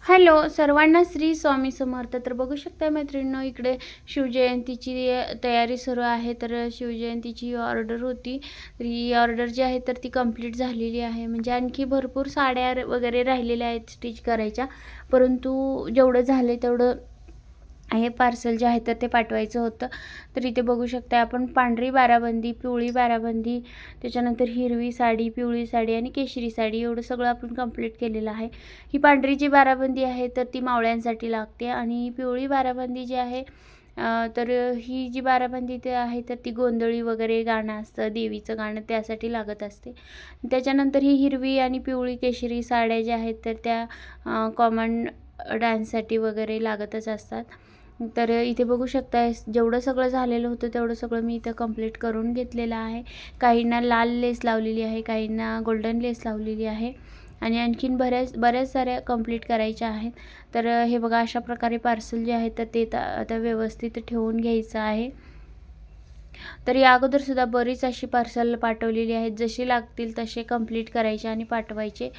Hello सर्वांना श्री स्वामी समर्थ। तर बघू शकता मैत्रिणींनो, इकडे शिवजयंतीची तयारी सुरू आहे। तर शिवजयंतीची ऑर्डर होती, तर ही ऑर्डर जी आहे तर ती कंप्लीट झालेली आहे। म्हणजे आणखी भरपूर साड्या वगैरे राहिलेल्या आहेत स्टिच करायच्या, परंतु जेवढं झाले तेवढं हे पार्सल जे आहे तर ते पाठवायचं होतं। तर इथे बघू शकता आपण पांढरी बाराबंदी, पिवळी बाराबंदी, त्याच्यानंतर हिरवी साडी, पिवळी साडी आणि केशरी साडी एवढं सगळं आपण कंप्लीट केलेलं आहे। ही पांढरी जी बाराबंदी आहे तर ती मावळ्यांसाठी लागते आणि पिवळी बाराबंदी जी आहे तर ही जी बाराबंदी ते आहे तर ती गोंधळी वगैरे गाणं असतं, देवीचं गाणं त्यासाठी लागत असते। त्याच्यानंतर ही हिरवी आणि पिवळी केशरी साड्या ज्या आहेत तर त्या कॉमन डान्ससाठी वगैरे लागतच असतात। तर इथे बघू शकता जेवढं सगळं झालेलं होतं तेवढं सगळं मी इथं कंप्लीट करून घेतलेलं आहे। काहींना लाल लेस लावलेली आहे, काहींना गोल्डन लेस लावलेली आहे आणि आणखीन बऱ्याच साऱ्या कंप्लीट करायच्या आहेत। तर हे बघा अशा प्रकारे पार्सल जे आहे तर ते आता व्यवस्थित ठेवून घ्यायचं आहे। तर या अगोदर सुद्धा बरीच अशी पार्सल पाठवलेली आहेत, जशी लागतील तसे कंप्लीट करायचे आणि पाठवायचे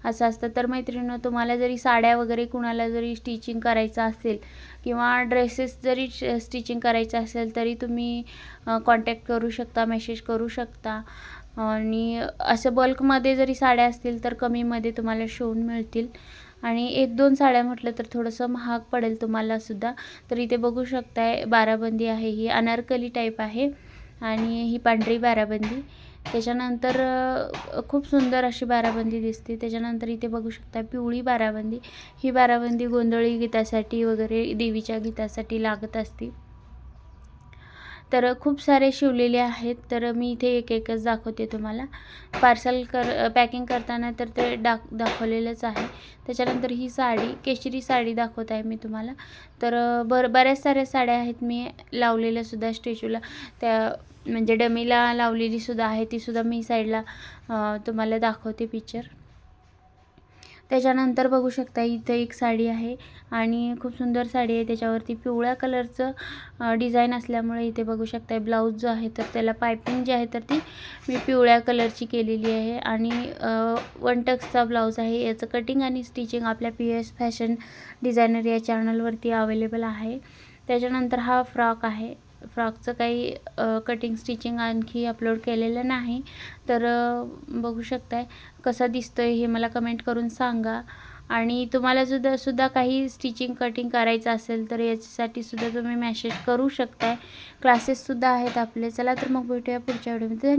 असं असतं। तर मैत्रिणींनो, तुम्हाला जरी साड्या वगैरे कुणाला जरी स्टिचिंग करायचं असेल किंवा ड्रेसेस जरी स्टिचिंग करायचं असेल तरी तुम्ही कॉन्टॅक्ट करू शकता, मेसेज करू शकता। आणि असं बल्कमध्ये जरी साड्या असतील तर कमीमध्ये तुम्हाला शिवून मिळतील आणि 1-2 साड्या म्हटलं तर थोडंसं महाग पडेल तुम्हाला सुद्धा। तर इथे बघू शकताय बाराबंदी आहे, ही अनारकली टाईप आहे आणि ही पांढरी बाराबंदी। त्याच्यानंतर खूप सुंदर अशी बाराबंदी दिसते। त्याच्यानंतर इथे बघू शकता पिवळी बाराबंदी, ही बाराबंदी गोंधळी गीतासाठी वगैरे देवीच्या गीतासाठी लागत असते। तर खूप सारे शिवलेले आहेत, तर मी इथे एक-एकच दाखवते तुम्हाला। पार्सल पॅकिंग करताना तर ते दाखवलेलंच आहे। त्याच्यानंतर ही साडी केशरी साडी दाखवत आहे मी तुम्हाला। तर बऱ्याच साऱ्या साड्या आहेत मी लावलेल्या सुद्धा स्टॅच्यूला, त्या म्हणजे डमीला लावलेली सुद्धा आहे, ती सुद्धा मी साईडला तुम्हाला दाखवते पिक्चर। त्याच्यानंतर बघू शकता इथे एक साडी आहे आणि खूप सुंदर साडी आहे, त्याच्यावरती पिवळ्या कलरचं डिझाईन असल्यामुळे इथे बघू शकता ब्लाऊज जो आहे तर त्याला पायपिंग जी आहे तर ती मी पिवळ्या कलरची केलेली आहे आणि 1 टक्सचा ब्लाऊज आहे। याचं कटिंग आणि स्टिचिंग आपल्या PS फॅशन डिझायनर या चॅनलवरती अवेलेबल आहे। त्याच्यानंतर हा फ्रॉक आहे, फ्रॉकचं काही कटिंग स्टिचिंग आणखी अपलोड केलेलं नाही। तर बघू शकताय कसा दिसतोय हे मला कमेंट करून सांगा। आणि तुम्हाला सुद्धा काही स्टिचिंग कटिंग करायचं असेल तर याच्यासाठी सुद्धा तुम्ही मेसेज करू शकताय। क्लासेससुद्धा आहेत आपले। चला तर मग भेटूया पुढच्या व्हिडिओमध्ये।